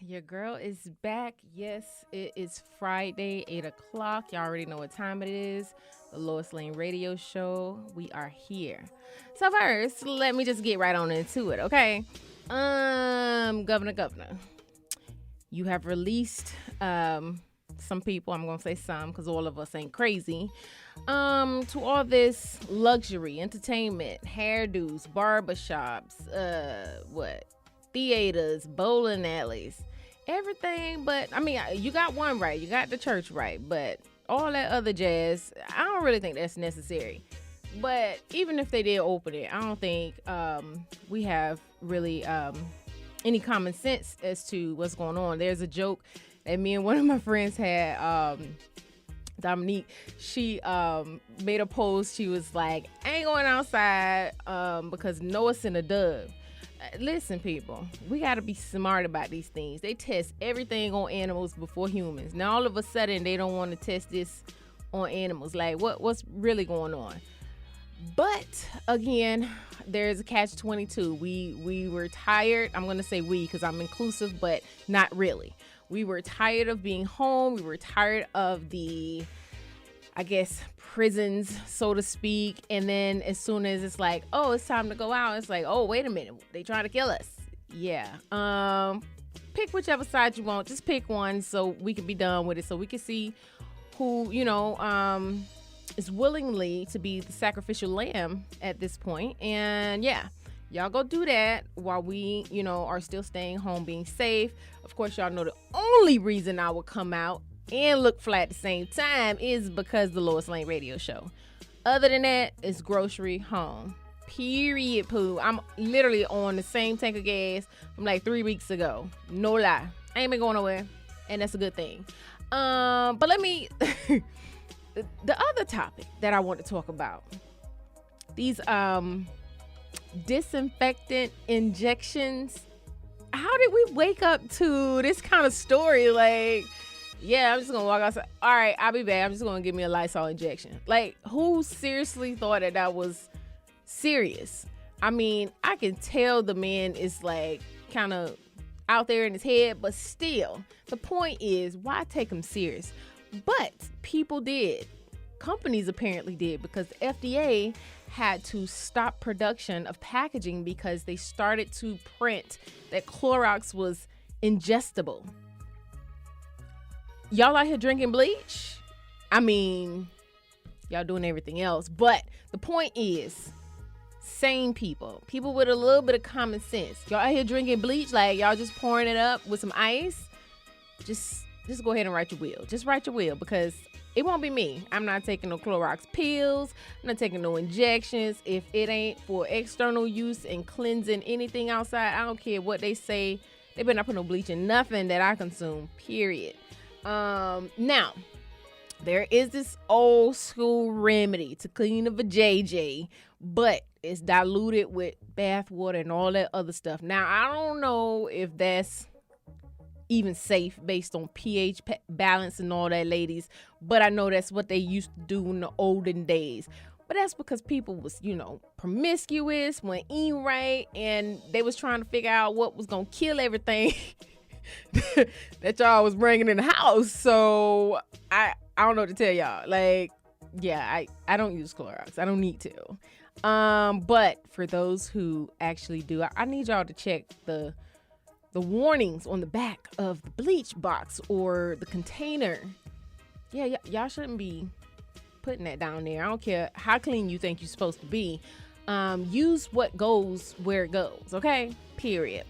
Your girl is back. Yes, it is Friday, 8 o'clock. Y'all already know what time it is. The Lois Lane Radio Show. We are here. So first, let me just get right on into it, okay? Governor, you have released some people, I'm gonna say some because all of us ain't crazy, to all this luxury, entertainment, hairdos, barbershops, theaters, bowling alleys, everything. But I mean, you got one right, you got the church right, but all that other jazz, I don't really think that's necessary. But even if they did open it, I don't think we have really any common sense as to what's going on. There's a joke that me and one of my friends had, Dominique. She made a post. She was like, I ain't going outside because Noah's in a dove. Listen, people, we got to be smart about these things. They test everything on animals before humans. Now, all of a sudden, they don't want to test this on animals. Like, what's really going on? But again, there's a catch-22. We were tired. I'm going to say we because I'm inclusive, but not really. We were tired of being home. We were tired of the, I guess, prisons, so to speak. And then as soon as it's like, oh, it's time to go out, it's like, oh, wait a minute, they trying to kill us. Yeah. Pick whichever side you want. Just pick one so we can be done with it, so we can see who, is willingly to be the sacrificial lamb at this point. And yeah, y'all go do that while we, are still staying home, being safe. Of course, y'all know the only reason I would come out and look flat at the same time is because the Lois Lane Radio Show. Other than that, it's grocery, home. Period, poo. I'm literally on the same tank of gas from like 3 weeks ago. No lie. I ain't been going nowhere, and that's a good thing. But let me... The other topic that I want to talk about, these disinfectant injections. How did we wake up to this kind of story? Like, yeah, I'm just gonna walk outside. All right, I'll be back. I'm just gonna give me a Lysol injection. Like, who seriously thought that was serious? I mean, I can tell the man is like kind of out there in his head, but still, the point is, why take him serious? But people did. Companies apparently did, because the FDA had to stop production of packaging because they started to print that Clorox was ingestible. Y'all out here drinking bleach? I mean, y'all doing everything else. But the point is, sane people with a little bit of common sense. Y'all out here drinking bleach, like y'all just pouring it up with some ice. Just go ahead and write your will. Just write your will, because it won't be me. I'm not taking no Clorox pills. I'm not taking no injections. If it ain't for external use and cleansing anything outside, I don't care what they say. They better not put no bleach in nothing that I consume, period. Now, there is this old school remedy to clean up a JJ, but it's diluted with bath water and all that other stuff. Now, I don't know if that's even safe based on pH balance and all that, ladies, but I know that's what they used to do in the olden days. But that's because people was, promiscuous, weren't eating right, and they was trying to figure out what was gonna kill everything that y'all was bringing in the house. So I don't know what to tell y'all. Like, yeah, I don't use Clorox. I don't need to. But for those who actually do, I need y'all to check the warnings on the back of the bleach box or the container. Yeah, y'all shouldn't be putting that down there. I don't care how clean you think you're supposed to be. Use what goes where it goes, okay? Period.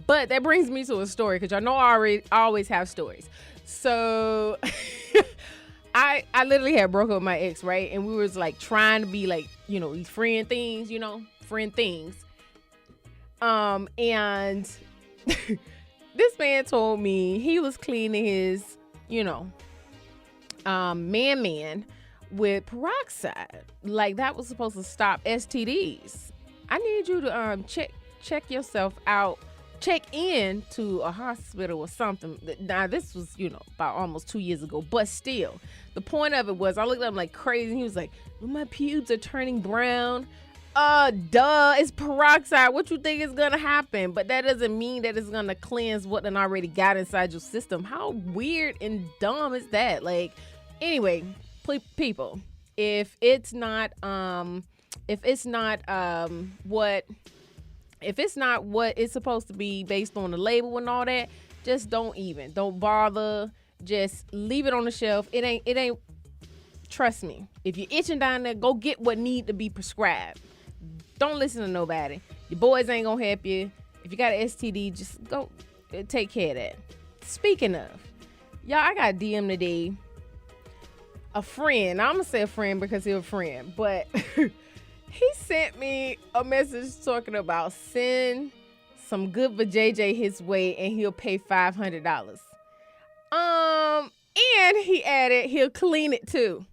But that brings me to a story, because y'all know I always have stories. So I literally had broke up with my ex, right? And we was like trying to be like, these friend things. And this man told me he was cleaning his, man with peroxide. Like, that was supposed to stop STDs. I need you to check yourself out. Check in to a hospital or something. Now, this was, about almost 2 years ago, but still, the point of it was I looked at him like crazy. And he was like, my pubes are turning brown. Duh, it's peroxide. What you think is gonna happen? But that doesn't mean that it's gonna cleanse what done already got inside your system. How weird and dumb is that? Like, anyway, people, if it's not what it's supposed to be based on the label and all that, just don't bother. Just leave it on the shelf. It ain't. Trust me. If you're itching down there, go get what need to be prescribed. Don't listen to nobody. Your boys ain't gonna help you. If you got an STD, just go take care of that. Speaking of, y'all, I got a DM today. A friend. I'm gonna say a friend because he's a friend, but he sent me a message talking about send some good for JJ his way and he'll pay $500. And he added he'll clean it too.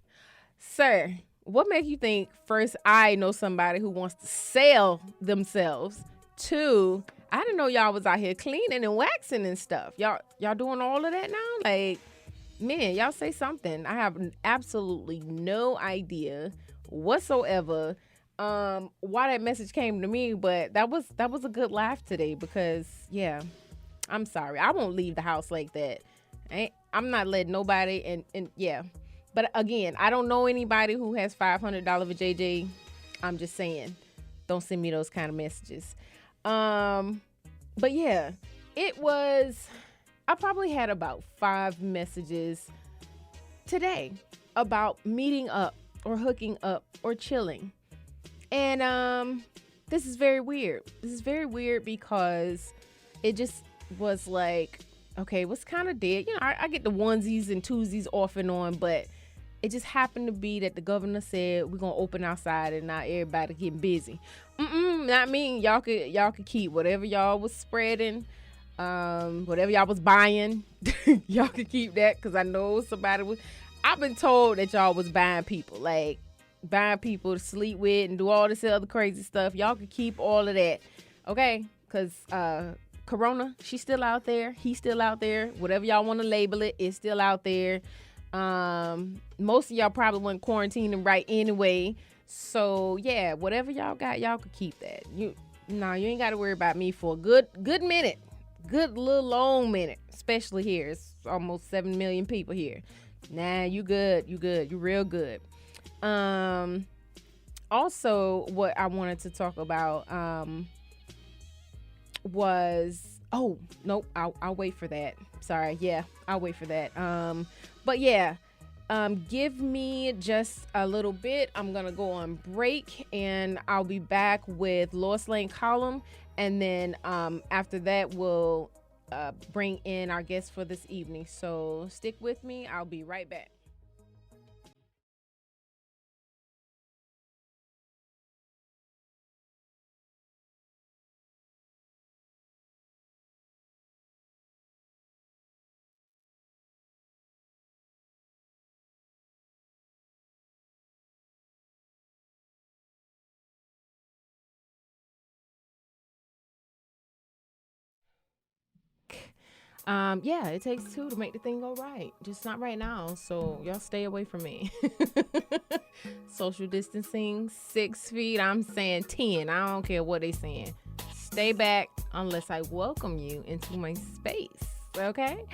Sir, what make you think first I know somebody who wants to sell themselves? Two, I didn't know y'all was out here cleaning and waxing and stuff. Y'all doing all of that now? Like, man, y'all say something. I have absolutely no idea whatsoever why that message came to me, but that was a good laugh today because yeah, I'm sorry. I won't leave the house like that. I'm not letting nobody and yeah. But again, I don't know anybody who has $500 for JJ. I'm just saying, don't send me those kind of messages. But yeah, I probably had about 5 messages today about meeting up or hooking up or chilling. And this is very weird. This is very weird because it just was like, okay, what's kind of dead? You know, I get the onesies and twosies off and on, but it just happened to be that the governor said we're gonna open outside and not everybody getting busy. Not me. Y'all could keep whatever y'all was spreading, whatever y'all was buying. Y'all could keep that because I know somebody was. I've been told that y'all was buying people to sleep with and do all this other crazy stuff. Y'all could keep all of that, okay? Because Corona, she's still out there. He's still out there. Whatever y'all want to label it, it's still out there. Most of y'all probably weren't quarantining right anyway. So yeah, whatever y'all got, y'all could keep that. You ain't got to worry about me for a good minute. Good little long minute. Especially here. It's almost 7 million people here. Nah, you good. You real good. Also what I wanted to talk about, was, oh, nope, I'll wait for that. Sorry. Yeah, I'll wait for that. But yeah, give me just a little bit. I'm going to go on break and I'll be back with Lois Lane column. And then, after that, we'll, bring in our guest for this evening. So stick with me. I'll be right back. Yeah, it takes 2 to make the thing go right. Just not right now. So y'all stay away from me. Social distancing, 6 feet. I'm saying 10. I don't care what they saying. Stay back unless I welcome you into my space. Okay.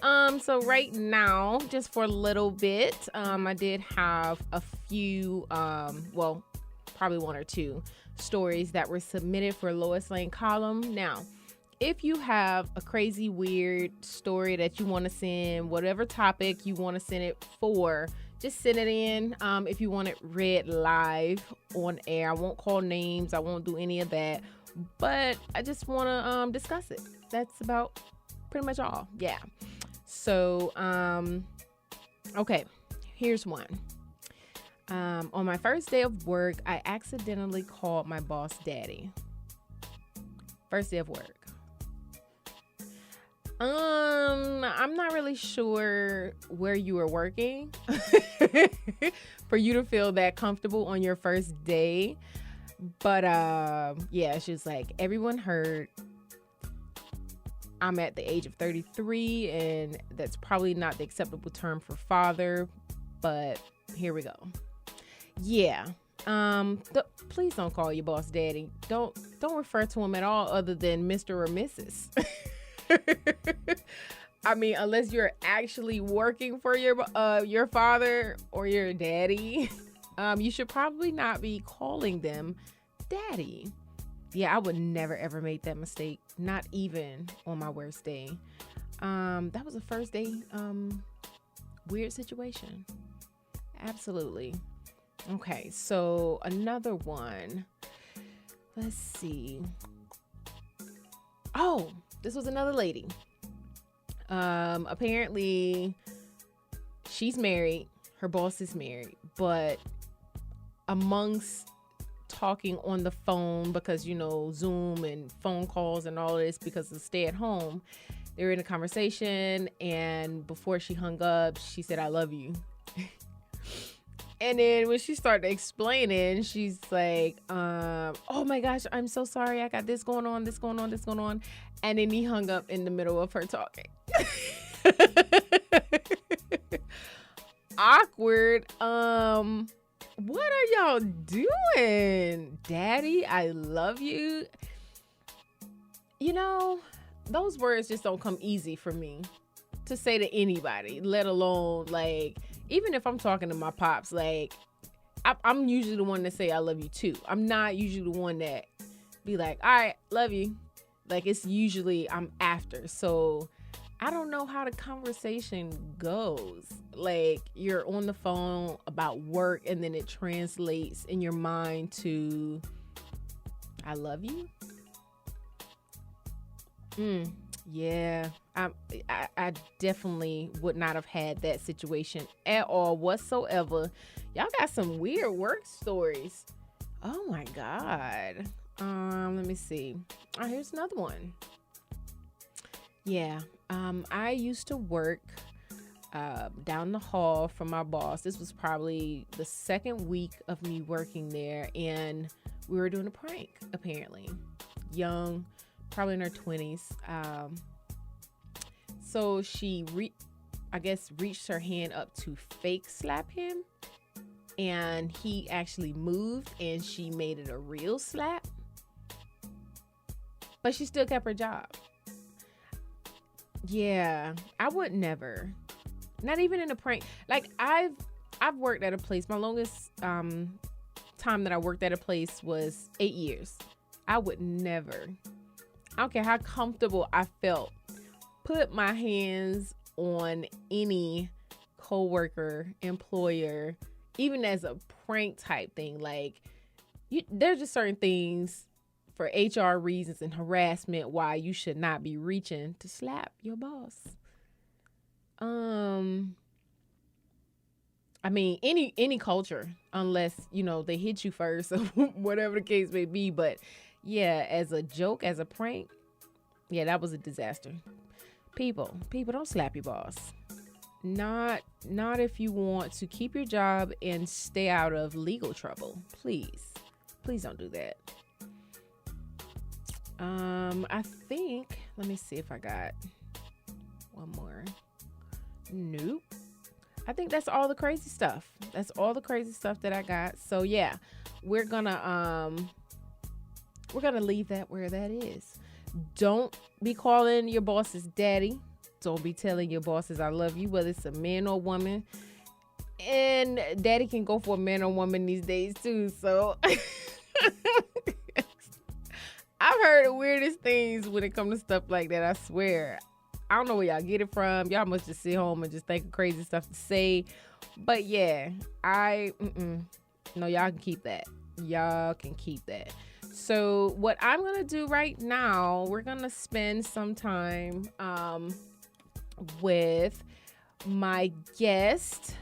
So right now, just for a little bit, I did have a few, well, probably 1 or 2 stories that were submitted for Lois Lane column. Now, if you have a crazy, weird story that you want to send, whatever topic you want to send it for, just send it in. If you want it read live on air, I won't call names. I won't do any of that. But I just want to discuss it. That's about pretty much all. Yeah. So, okay, here's one. On my first day of work, I accidentally called my boss daddy. First day of work. I'm not really sure where you were working for you to feel that comfortable on your first day. But yeah, she was like, everyone heard I'm at the age of 33, and that's probably not the acceptable term for father, but here we go. Yeah, Please don't call your boss daddy. Don't refer to him at all other than Mr. or Mrs. I mean, unless you're actually working for your father or your daddy, you should probably not be calling them daddy. Yeah, I would never ever make that mistake. Not even on my worst day. That was a first day weird situation. Absolutely. Okay, so another one. Let's see. Oh, this was another lady. Apparently she's married. Her boss is married, but amongst talking on the phone, because Zoom and phone calls and all of this, because of stay at home, they were in a conversation, and before she hung up, she said, "I love you." And then when she started explaining, she's like, "Oh my gosh, I'm so sorry. I got this going on, this going on, this going on." And then he hung up in the middle of her talking. Awkward. What are y'all doing? Daddy, I love you. Those words just don't come easy for me to say to anybody, let alone even if I'm talking to my pops, I'm usually the one to say I love you too. I'm not usually the one that be like, all right, love you. It's usually I'm after. So I don't know how the conversation goes. You're on the phone about work and then it translates in your mind to I love you. Yeah, I definitely would not have had that situation at all whatsoever. Y'all got some weird work stories. Oh my God. Let me see. Oh, here's another one. Yeah, I used to work down the hall from my boss. This was probably the second week of me working there, and we were doing a prank, apparently. Young, probably in her 20s. So she reached her hand up to fake slap him, and he actually moved, and she made it a real slap, but she still kept her job. Yeah, I would never, not even in a prank. I've worked at a place. My longest time that I worked at a place was 8 years. I would never, I don't care how comfortable I felt, put my hands on any coworker, employer, even as a prank type thing. There's just certain things for HR reasons and harassment why you should not be reaching to slap your boss. I mean, any culture, unless, they hit you first or whatever the case may be. But yeah, as a joke, as a prank, yeah, that was a disaster. People, don't slap your boss. Not if you want to keep your job and stay out of legal trouble. Please don't do that. I think, let me see if I got one more. Nope. I think that's all the crazy stuff. That's all the crazy stuff that I got. So yeah, we're gonna leave that where that is. Don't be calling your bosses daddy. Don't be telling your bosses I love you, whether it's a man or woman. And daddy can go for a man or woman these days too. So I've heard the weirdest things when it comes to stuff like that. I swear. I don't know where y'all get it from. Y'all must just sit home and just think of crazy stuff to say. But yeah, no, y'all can keep that. Y'all can keep that. So what I'm going to do right now, we're going to spend some time with my guest.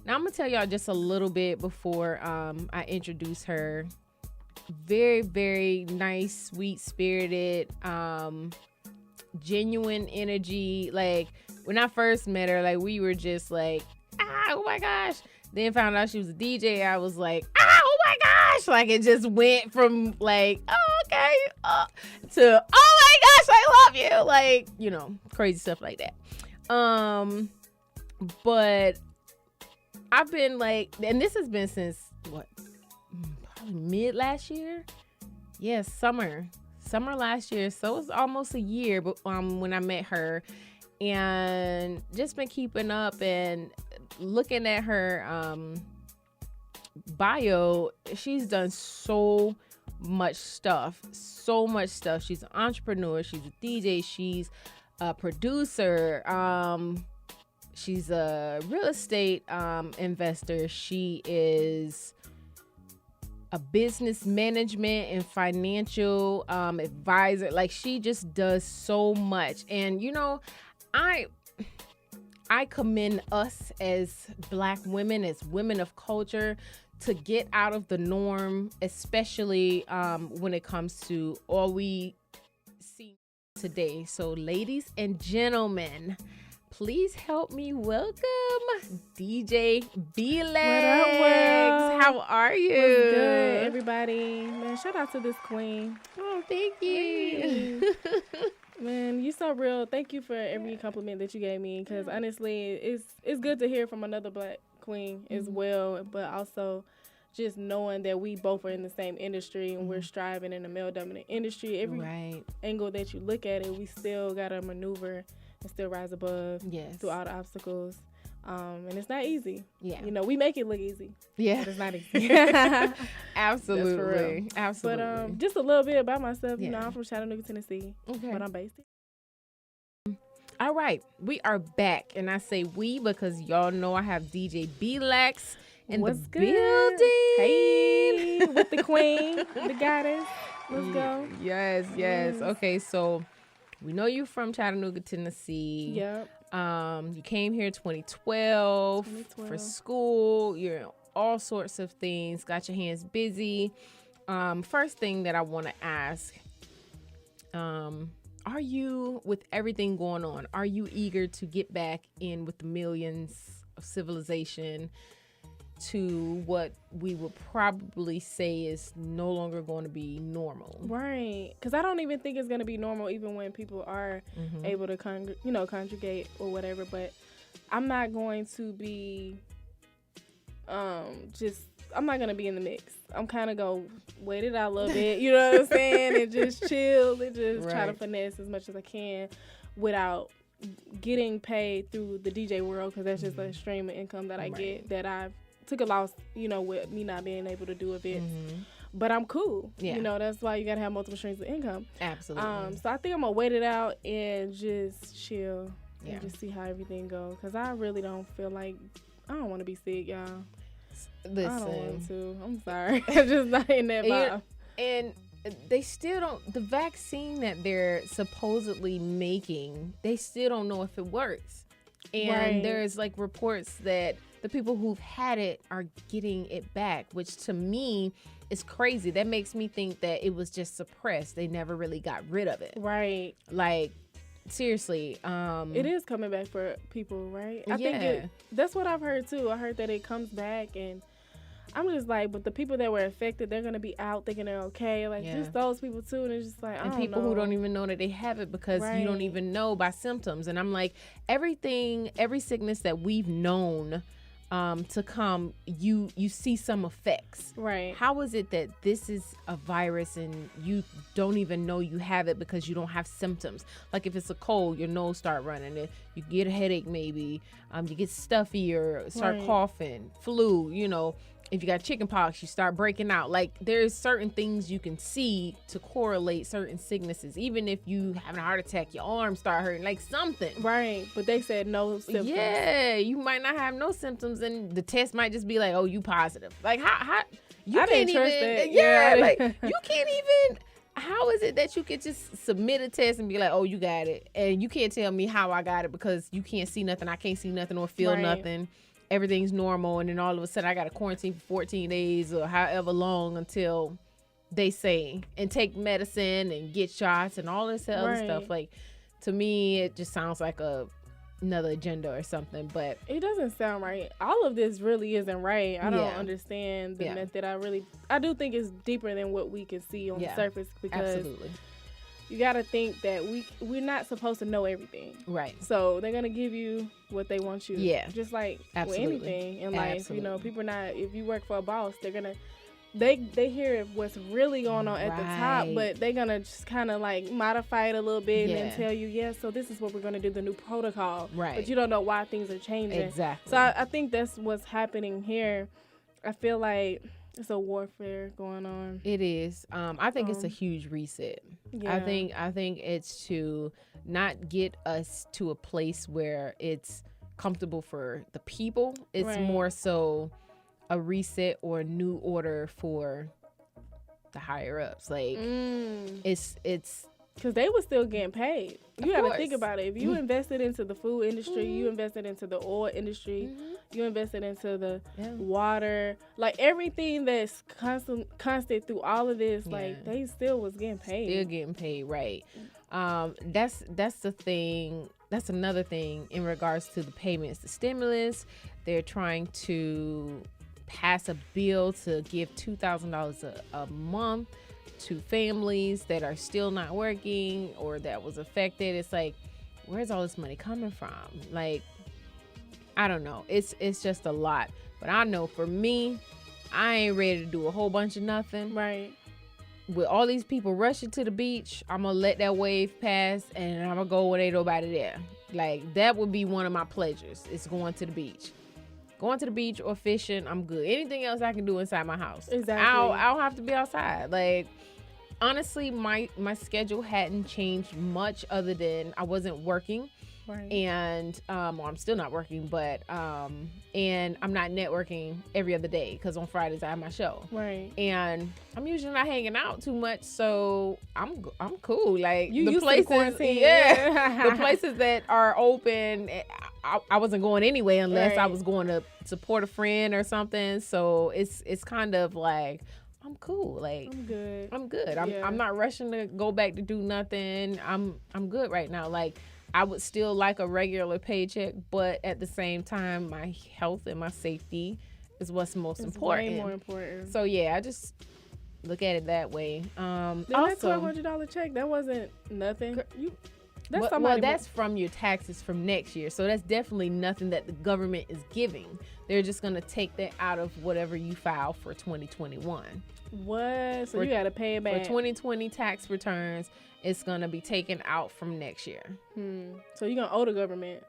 Now I'm going to tell y'all just a little bit before I introduce her. Very, very nice, sweet-spirited, genuine energy. When I first met her, we were just oh my gosh. Then found out she was a DJ. I was like, oh my gosh. It just went from oh, okay, to, oh my gosh, I love you. Crazy stuff like that. But I've been and this has been since what? probably mid last year. Yes, summer last year. So it was almost a year when I met her, and just been keeping up and looking at her bio. She's done so much stuff. She's an entrepreneur. She's a DJ. She's a producer. She's a real estate investor. She is a business management and financial advisor. Like, she just does so much. And I commend us as Black women, as women of culture, to get out of the norm, especially when it comes to all we see today. So, ladies and gentlemen, please help me welcome DJ Beelax. What up? How are you? What's good, everybody? Man, shout out to this queen. Oh, thank you. Man, you so real. Thank you for every compliment that you gave me, because honestly, it's good to hear from another Black queen as well, but also just knowing that we both are in the same industry and we're striving in a male-dominant industry. Every angle that you look at it, we still got to maneuver and still rise above through all the obstacles. And it's not easy. Yeah. We make it look easy. Yeah. But it's not easy. Absolutely. That's for real. Absolutely. But just a little bit about myself. I'm from Chattanooga, Tennessee. Okay. But I'm based here. All right. We are back. And I say we because y'all know I have DJ Beelax in the building. Hey, with the queen, the goddess. Let's go. Yes. Okay, so we know you from Chattanooga, Tennessee. Yep. You came here 2012 for school. You're in all sorts of things. Got your hands busy. First thing that I want to ask, are you, with everything going on, are you eager to get back in with the millions of civilization to what we would probably say is no longer going to be normal? Right. Because I don't even think it's going to be normal even when people are able to conjugate or whatever. But I'm not going to be I'm not going to be in the mix. I'm kind of going to wait it out a little bit, you know what I'm saying, and just chill and just try to finesse as much as I can without getting paid through the DJ world, because that's just a stream of income that I get that I've took a loss, with me not being able to do events. But I'm cool. Yeah. That's why you got to have multiple streams of income. Absolutely. So I think I'm going to wait it out and just chill and just see how everything goes. Because I really don't feel like, I don't want to be sick, y'all. Listen. I don't want to. I'm sorry. I'm just not in that vibe. And they still don't, the vaccine that they're supposedly making, they still don't know if it works. And there's reports that the people who've had it are getting it back, which to me is crazy. That makes me think that it was just suppressed. They never really got rid of it. Right. Seriously. It is coming back for people, right? I think that's what I've heard too. I heard that it comes back, and I'm just but the people that were affected, they're going to be out thinking they're okay. Just those people too. And it's just I don't know. People who don't even know that they have it because you don't even know by symptoms. And I'm every sickness that we've known to come, you see some effects. Right. How is it that this is a virus and you don't even know you have it because you don't have symptoms? Like if it's a cold, your nose start running, you get a headache maybe, you get stuffy or start coughing, flu, if you got chicken pox, you start breaking out. There's certain things you can see to correlate certain sicknesses. Even if you have a heart attack, your arms start hurting, something. Right, but they said no symptoms. Yeah, you might not have no symptoms, and the test might just be oh, you positive. How you I can't didn't trust that. Yeah, you can't even. How is it that you could just submit a test and be oh, you got it, and you can't tell me how I got it because you can't see nothing, I can't see nothing or feel nothing. Everything's normal, and then all of a sudden I got to quarantine for 14 days or however long until they say, and take medicine and get shots and all this other stuff. To me, it just sounds like another agenda or something, but it doesn't sound right. All of this really isn't right. I don't understand the method. I do think it's deeper than what we can see on the surface, because you got to think that we're not supposed to know everything. Right. So they're going to give you what they want you. Yeah. Just with anything in life, people not, if you work for a boss, they're going to they hear what's really going on at the top, but they're gonna just kind of like modify it a little bit and then tell you, so this is what we're gonna do, the new protocol. Right. But you don't know why things are changing. Exactly. So I think that's what's happening here. I feel like it's a warfare going on. It is. I think it's a huge reset. Yeah. I think it's to not get us to a place where it's comfortable for the people. It's more so a reset or a new order for the higher ups. Like it's because they were still getting paid. You got to think about it. If you invested into the food industry, you invested into the oil industry, you invested into the water, like everything that's constant through all of this, like they still was getting paid. Still getting paid, right. That's the thing. That's another thing in regards to the payments, the stimulus. They're trying to pass a bill to give $2,000 a month to families that are still not working or that was affected. It's like, where's all this money coming from? Like, I don't know. It's just a lot. But I know for me, I ain't ready to do a whole bunch of nothing. Right. With all these people rushing to the beach, I'm going to let that wave pass and I'm going to go when ain't nobody there. Like, that would be one of my pleasures. It's going to the beach. Going to the beach or fishing, I'm good. Anything else I can do inside my house. Exactly. I don't have to be outside. Like, honestly, my schedule hadn't changed much other than I wasn't working. Right. And well, I'm still not working, but and I'm not networking every other day because on Fridays I have my show. Right. And I'm usually not hanging out too much, so I'm cool. Like you the used places, to the quarantine. the places that are open, I wasn't going anyway unless I was going to support a friend or something. So it's kind of like, I'm cool. Like I'm good. I'm not rushing to go back to do nothing. I'm good right now. Like, I would still like a regular paycheck, but at the same time, my health and my safety is what's most important. Way more important. So yeah, I just look at it that way. That also, $1,200 check, that wasn't nothing. That's from your taxes from next year. So that's definitely nothing that the government is giving. They're just gonna take that out of whatever you file for 2021. What? So you gotta pay it back for 2020 tax returns. It's gonna be taken out from next year. So you're gonna owe the government.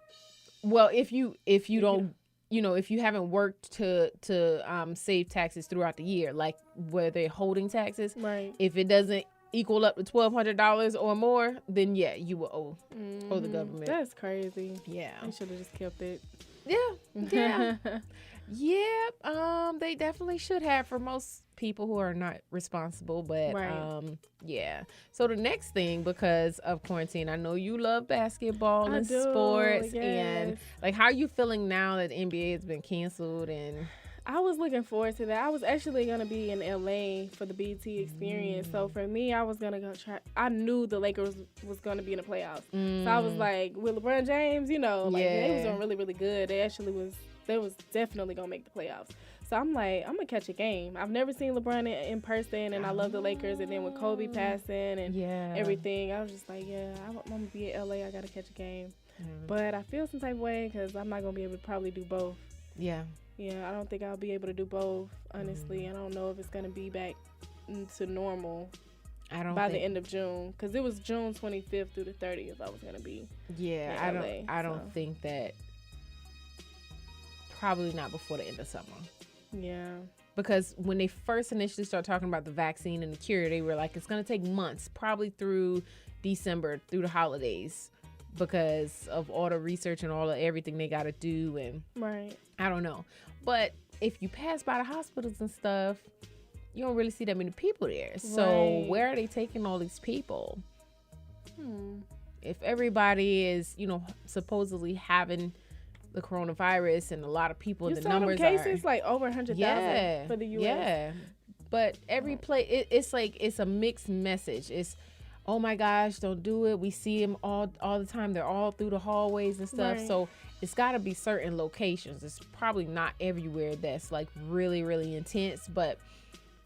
Well, if you don't, if you haven't worked to save taxes throughout the year, like where they're holding taxes, right? If it doesn't equal up to $1,200 or more, then yeah, you will owe the government. That's crazy. Yeah, I should have just kept it. Yeah. They definitely should have for most people who are not responsible, but yeah. So the next thing, because of quarantine, I know you love basketball and sports, and like, how are you feeling now that the NBA has been canceled? And I was looking forward to that. I was actually going to be in LA for the BT experience. So for me, I was going to go try. I knew the Lakers was going to be in the playoffs. So I was like, with LeBron James, they was doing really, really good. They was definitely going to make the playoffs. So I'm like, I'm going to catch a game. I've never seen LeBron in person, and I love the Lakers. And then with Kobe passing and everything, I was just like, I'm going to be in LA. I got to catch a game. But I feel some type of way because I'm not going to be able to probably do both. Yeah, I don't think I'll be able to do both, honestly. I don't know if it's going to be back to normal by the end of June. Because it was June 25th through the 30th I was going to be I don't think that. Probably not before the end of summer. Yeah. Because when they first initially started talking about the vaccine and the cure, they were like, it's going to take months, probably through December, through the holidays, because of all the research and all of everything they got to do. And I don't know. But if you pass by the hospitals and stuff, you don't really see that many people there. So where are they taking all these people? If everybody is, supposedly having the coronavirus and a lot of people, and the numbers cases like over 100,000 for the U.S. Yeah, but every place, it's a mixed message. It's, oh my gosh, don't do it. We see them all the time. They're all through the hallways and stuff. So it's got to be certain locations. It's probably not everywhere that's like really, really intense, but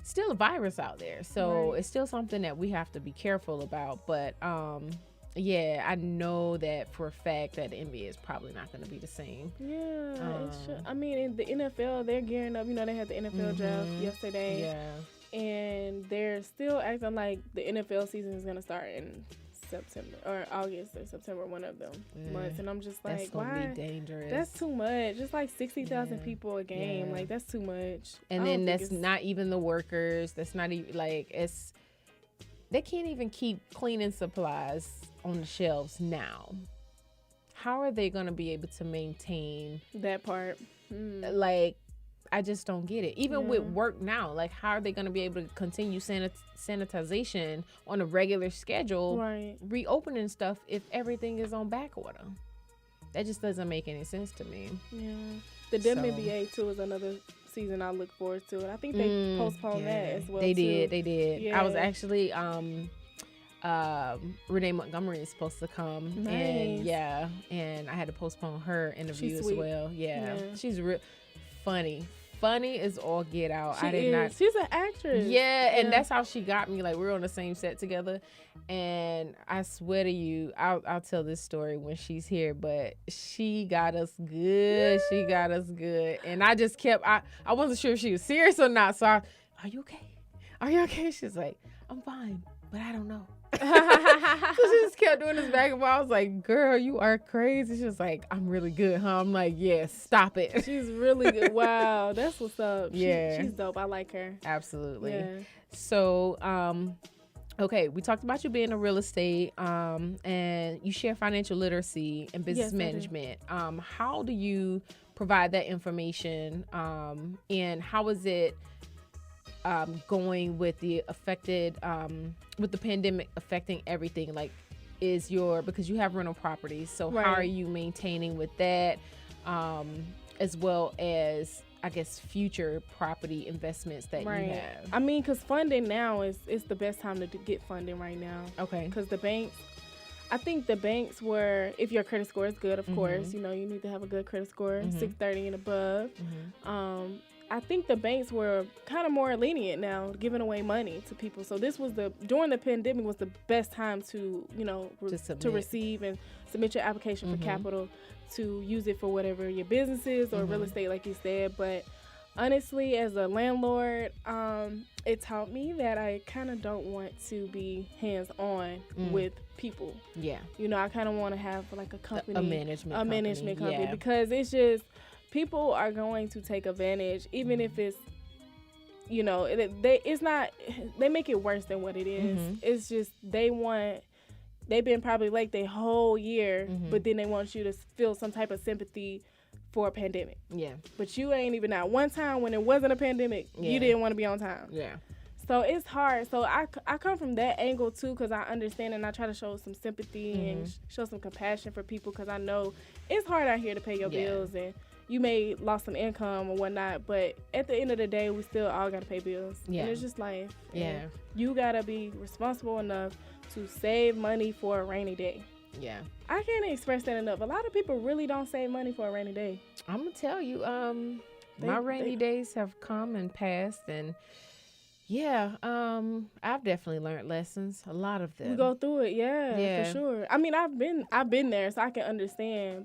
still a virus out there. So it's still something that we have to be careful about. But Yeah, I know that for a fact that the NBA is probably not going to be the same. Yeah, it should. I mean, in the NFL, they're gearing up. You know, they had the NFL draft yesterday. Yeah. And they're still acting like the NFL season is going to start in September or August or September, one of them months. And I'm just like, that's gonna why? Be dangerous. That's too much. It's like 60,000 people a game. Like, that's too much. And then that's not even the workers. That's not even, like, they can't even keep cleaning supplies on the shelves now. How are they going to be able to maintain that part? Like, I just don't get it. Even with work now, like, how are they going to be able to continue sanitization on a regular schedule, reopening stuff if everything is on back order? That just doesn't make any sense to me. Yeah. The WNBA, too, is another season I look forward to. And I think they postponed that as well, They did. Yeah. I was actually... Renee Montgomery is supposed to come. Nice. And I had to postpone her interview She's as sweet. well. She's real funny as all get out. She's an actress. And that's how she got me. Like, we were on the same set together, and I swear to you, I'll tell this story when she's here, but she got us good. She got us good. And I just kept, I wasn't sure if she was serious or not, so are you okay? She's like, I'm fine, but I don't know. So she just kept doing this back and forth. I was like, girl, you are crazy. She was like, I'm really good, huh? I'm like, yeah, stop it. She's really good. Wow, that's what's up. Yeah. She's dope. I like her. Absolutely. Yeah. So, okay, we talked about you being in real estate, and you share financial literacy and business management. How do you provide that information, and how is it going with the with the pandemic affecting everything? Like, because you have rental properties, so how are you maintaining with that, as well as, I guess, future property investments that you have? I mean, because funding now is the best time to get funding right now. Okay. Because I think the banks were, if your credit score is good, of course, you need to have a good credit score, 630 and above. I think the banks were kind of more lenient now, giving away money to people. So this was during the pandemic was the best time to, to receive and submit your application for capital, to use it for whatever your business is or real estate, like you said. But honestly, as a landlord, it taught me that I kind of don't want to be hands-on with people. Yeah. I kind of want to have like a company. A management company. Because it's just... people are going to take advantage, even if it's, it's not, they make it worse than what it is. It's just, they've been probably late their whole year, but then they want you to feel some type of sympathy for a pandemic. Yeah. But you ain't even at one time when it wasn't a pandemic, you didn't want to be on time. Yeah. So it's hard. So I come from that angle too, because I understand and I try to show some sympathy and show some compassion for people, because I know it's hard out here to pay your bills, and you may lost some income or whatnot, but at the end of the day, we still all got to pay bills. Yeah. And it's just life. Yeah. And you got to be responsible enough to save money for a rainy day. Yeah. I can't express that enough. A lot of people really don't save money for a rainy day. I'm going to tell you, my rainy days have come and passed, and I've definitely learned lessons, a lot of them. We go through it, for sure. I mean, I've been there, so I can understand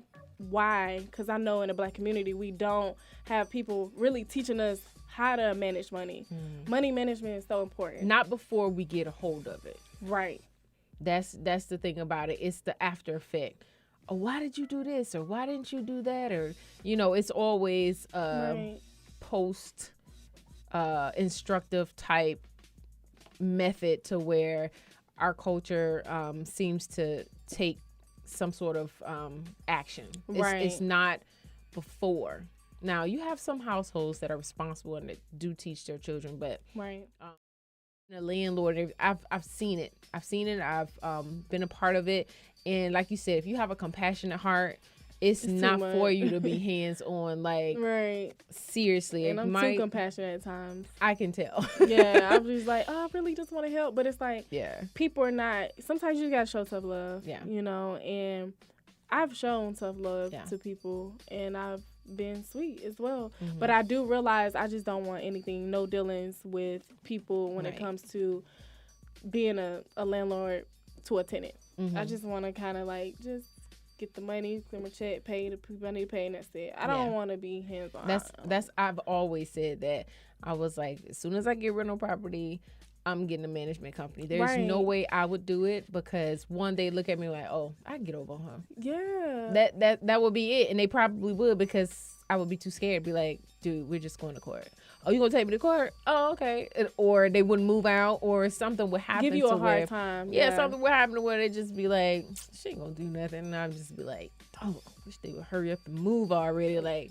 why, because I know in the Black community we don't have people really teaching us how to manage money. Money management is so important. Not before we get a hold of it. Right. That's the thing about it. It's the after effect. Oh, why did you do this, or why didn't you do that, or it's always post instructive type method, to where our culture seems to take some sort of action. It's not before. Now, you have some households that are responsible and that do teach their children, but the landlord, I've seen it. I've been a part of it, and like you said, if you have a compassionate heart, it's not for you to be hands-on, like, seriously. And I'm too compassionate at times. I can tell. Yeah, I'm just like, I really just want to help. But it's like, people are not, sometimes you got to show tough love, and I've shown tough love to people, and I've been sweet as well. But I do realize I just don't want anything, no dealings with people when it comes to being a landlord to a tenant. I just want to kind of like just get the money, clear my check, pay the people I need to pay, and that's it. I don't want to be hands on. That's I've always said that. I was like, as soon as I get rental property, I'm getting a management company. There's no way I would do it because one, they look at me like, oh, I can get over on her. Yeah. That would be it, and they probably would because I would be too scared to be like, dude, we're just going to court. Oh, you gonna take me to court? Oh, okay. Or they wouldn't move out, or something would happen. Give you a hard time. Yeah, something would happen to where they just be like, she ain't gonna do nothing. And I'd just be like, oh, I wish they would hurry up and move already. Like,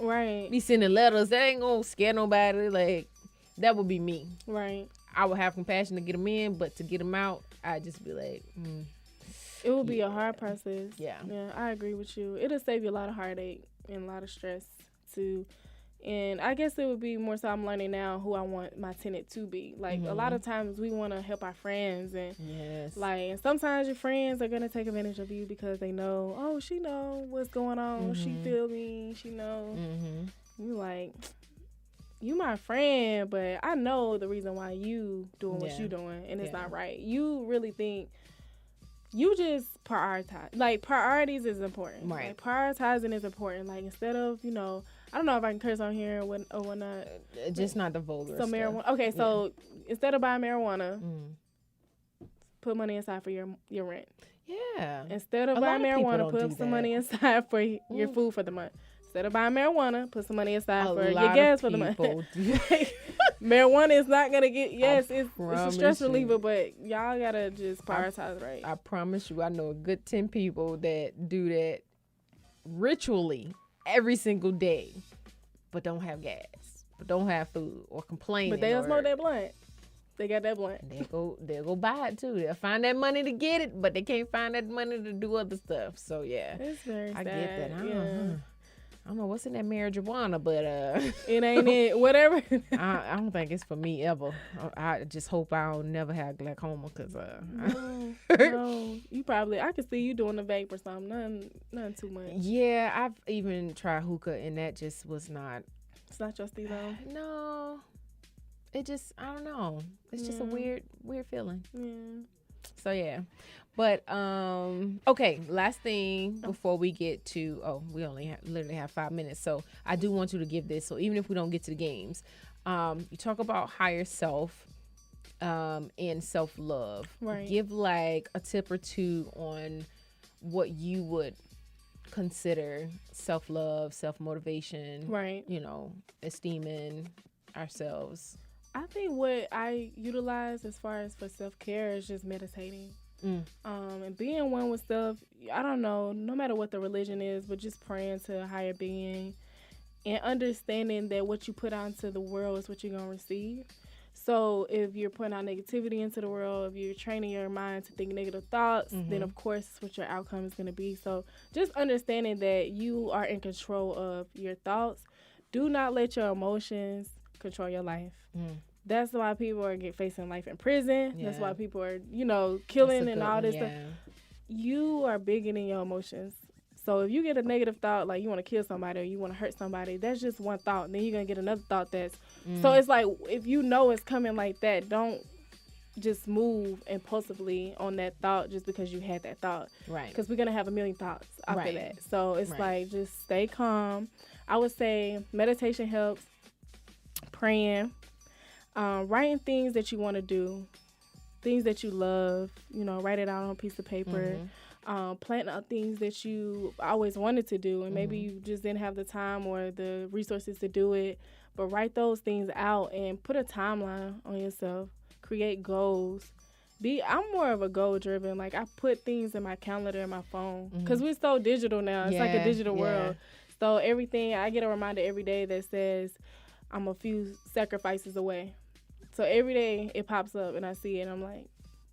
be sending letters. That ain't gonna scare nobody. Like, that would be me. Right. I would have compassion to get them in, but to get them out, I'd just be like, It would be a hard process. Yeah. Yeah, I agree with you. It'll save you a lot of heartache and a lot of stress too. And I guess it would be more so I'm learning now who I want my tenant to be. Like, a lot of times we want to help our friends. And, and sometimes your friends are going to take advantage of you because they know, oh, she know what's going on. She feel me. She know. You like, you my friend, but I know the reason why you doing what you doing. And it's not right. You really think. You just prioritize. Like, priorities is important. Right. Like, prioritizing is important. Like, instead of, I don't know if I can curse on here or not. Just not the vulgar stuff. Marijuana. Okay, so instead of buying marijuana, put money aside for your rent. Yeah. Instead of buying marijuana, put some money aside for your food for the month. Instead of buying marijuana, put some money aside for your gas for the month. Marijuana is not going to get, it's a stress reliever, but y'all got to just prioritize right. I promise you, I know a good 10 people that do that ritually every single day, but don't have gas, but don't have food, or complain. But they'll smoke that blunt. They got that blunt. They'll go buy it too. They'll find that money to get it, but they can't find that money to do other stuff. So yeah, it's very sad. I get that. I don't know what's in that marijuana, but it ain't it. Whatever. I don't think it's for me ever. I just hope I'll never have glaucoma, cause no, you probably. I could see you doing the vape or something. Nothing too much. Yeah, I've even tried hookah, and that just was not. It's not your style. No, it just, I don't know. It's just a weird feeling. Yeah. So yeah. But okay, last thing before we get to we only literally have 5 minutes, so I do want you to give this. So even if we don't get to the games, you talk about higher self and self-love. Right. Give like a tip or two on what you would consider self-love, self-motivation. Right. Esteeming ourselves. I think what I utilize as far as for self-care is just meditating. And being one with stuff, I don't know, no matter what the religion is, but just praying to a higher being and understanding that what you put out into the world is what you're going to receive. So if you're putting out negativity into the world, if you're training your mind to think negative thoughts, then of course it's what your outcome is going to be. So just understanding that you are in control of your thoughts. Do not let your emotions control your life. That's why people are facing life in prison. Yeah. That's why people are, killing and all this stuff. You are bigger than your emotions. So if you get a negative thought, like you want to kill somebody or you want to hurt somebody, that's just one thought. And then you're going to get another thought that's... So it's like, if you know it's coming like that, don't just move impulsively on that thought just because you had that thought. Right. Because we're going to have a million thoughts after that. So it's like, just stay calm. I would say meditation helps. Praying. Writing things that you want to do, things that you love, write it out on a piece of paper. Planning out things that you always wanted to do, and maybe you just didn't have the time or the resources to do it, but write those things out and put a timeline on yourself. Create goals. I'm more of a goal driven. Like, I put things in my calendar in my phone because we're so digital now. It's like a digital world. So everything, I get a reminder every day that says I'm a few sacrifices away. So every day it pops up and I see it and I'm like,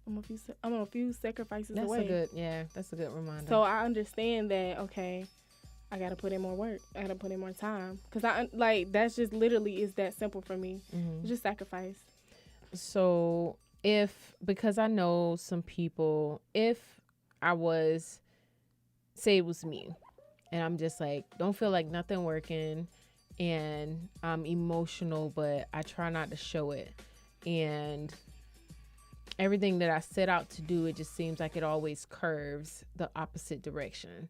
I'm a few sacrifices away. That's a good reminder. So I understand that, okay, I got to put in more work. I got to put in more time. Because that's just literally is that simple for me. Just sacrifice. So because I know some people, if I was, say it was me, and I'm just like, don't feel like nothing working, and I'm emotional, but I try not to show it. And everything that I set out to do, it just seems like it always curves the opposite direction.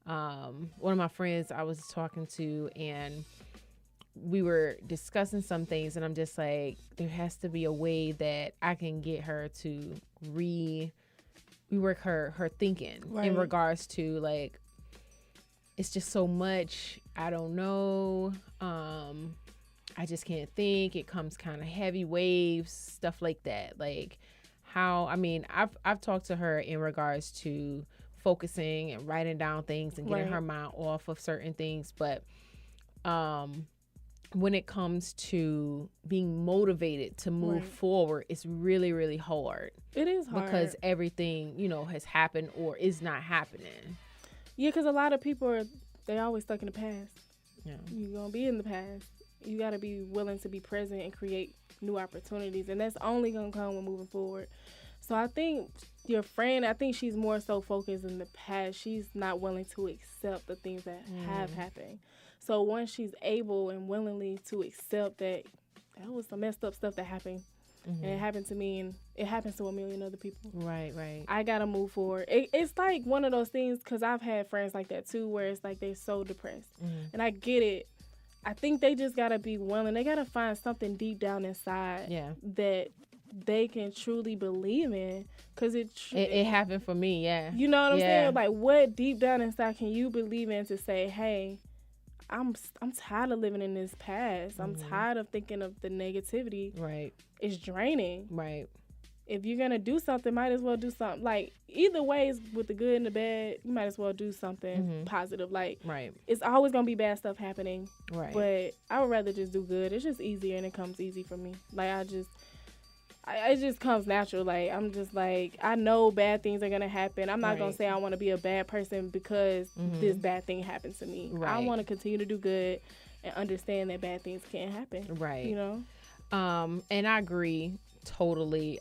One of my friends I was talking to, and we were discussing some things, and I'm just like, there has to be a way that I can get her to rework her thinking in regards to, like, it's just so much I don't know. I just can't think. It comes kind of heavy waves, stuff like that. Like how, I mean, I've talked to her in regards to focusing and writing down things and getting her mind off of certain things. But when it comes to being motivated to move forward, it's really, really hard. It is hard. Because everything, you know, has happened or is not happening. Yeah, because a lot of people, they always stuck in the past. Yeah. You're going to be in the past. You got to be willing to be present and create new opportunities. And that's only going to come when moving forward. So I think your friend, I think she's more so focused in the past. She's not willing to accept the things that have happened. So once she's able and willingly to accept that was some messed up stuff that happened, and it happened to me, and it happens to a million other people. Right. I got to move forward. It's like one of those things, because I've had friends like that too, where it's like they're so depressed. And I get it. I think they just got to be willing. They got to find something deep down inside that they can truly believe in, because it happened for me. You know what I'm saying? Like, what deep down inside can you believe in to say, hey, I'm tired of living in this past. I'm tired of thinking of the negativity. Right. It's draining. Right. If you're gonna do something, might as well do something. Like, either ways, with the good and the bad, you might as well do something positive. Like, it's always gonna be bad stuff happening. Right. But I would rather just do good. It's just easier, and it comes easy for me. Like, it just comes natural. Like, I'm just like, I know bad things are gonna happen. I'm not gonna say I want to be a bad person because this bad thing happened to me. I want to continue to do good and understand that bad things can't happen. Right. You know. And I agree totally.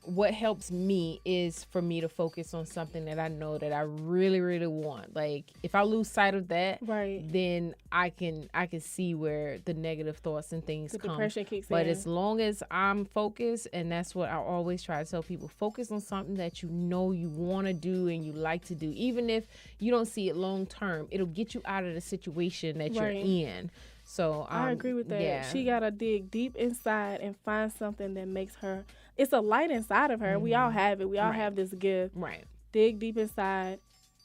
What helps me is for me to focus on something that I know that I really, really want. Like, if I lose sight of that, then I can see where the negative thoughts and things come. Depression kicks but in. as long as I'm focused, and that's what I always try to tell people, focus on something that you know you want to do and you like to do. Even if you don't see it long term, it'll get you out of the situation that you're in. So I agree with that. Yeah. She gotta dig deep inside and find something that makes her. It's a light inside of her. We all have it. We all have this gift. Right. Dig deep inside,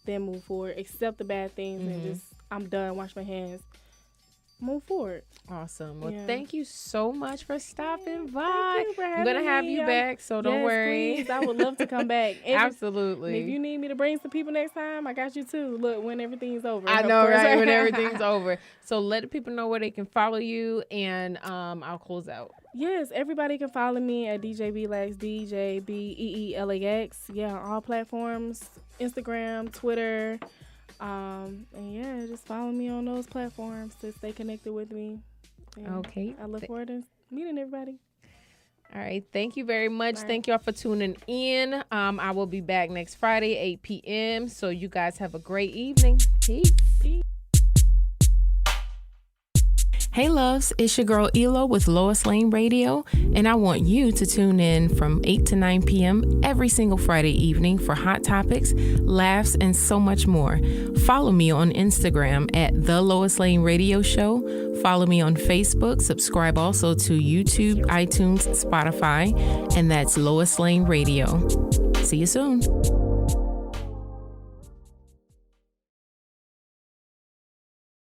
then move forward. Accept the bad things and just, I'm done. Wash my hands. Move forward. Awesome. Well, thank you so much for stopping by. Thank you for having I'm gonna have you back, so don't worry. Please. I would love to come back. Absolutely. If you need me to bring some people next time, I got you too. Look, when everything's over. I know, right? When everything's over. So let the people know where they can follow you, and I'll close out. Yes, everybody can follow me at DJ Beelax, DJ Beelax. Yeah, on all platforms, Instagram, Twitter. And yeah, just follow me on those platforms to stay connected with me. And okay. I look forward to meeting everybody. All right. Thank you very much. Thank y'all for tuning in. I will be back next Friday, 8 p.m. So you guys have a great evening. Peace. Hey loves, it's your girl Elo with Lois Lane Radio, and I want you to tune in from 8 to 9 p.m. every single Friday evening for hot topics, laughs, and so much more. Follow me on Instagram at The Lois Lane Radio Show. Follow me on Facebook. Subscribe also to YouTube, iTunes, Spotify, and that's Lois Lane Radio. See you soon.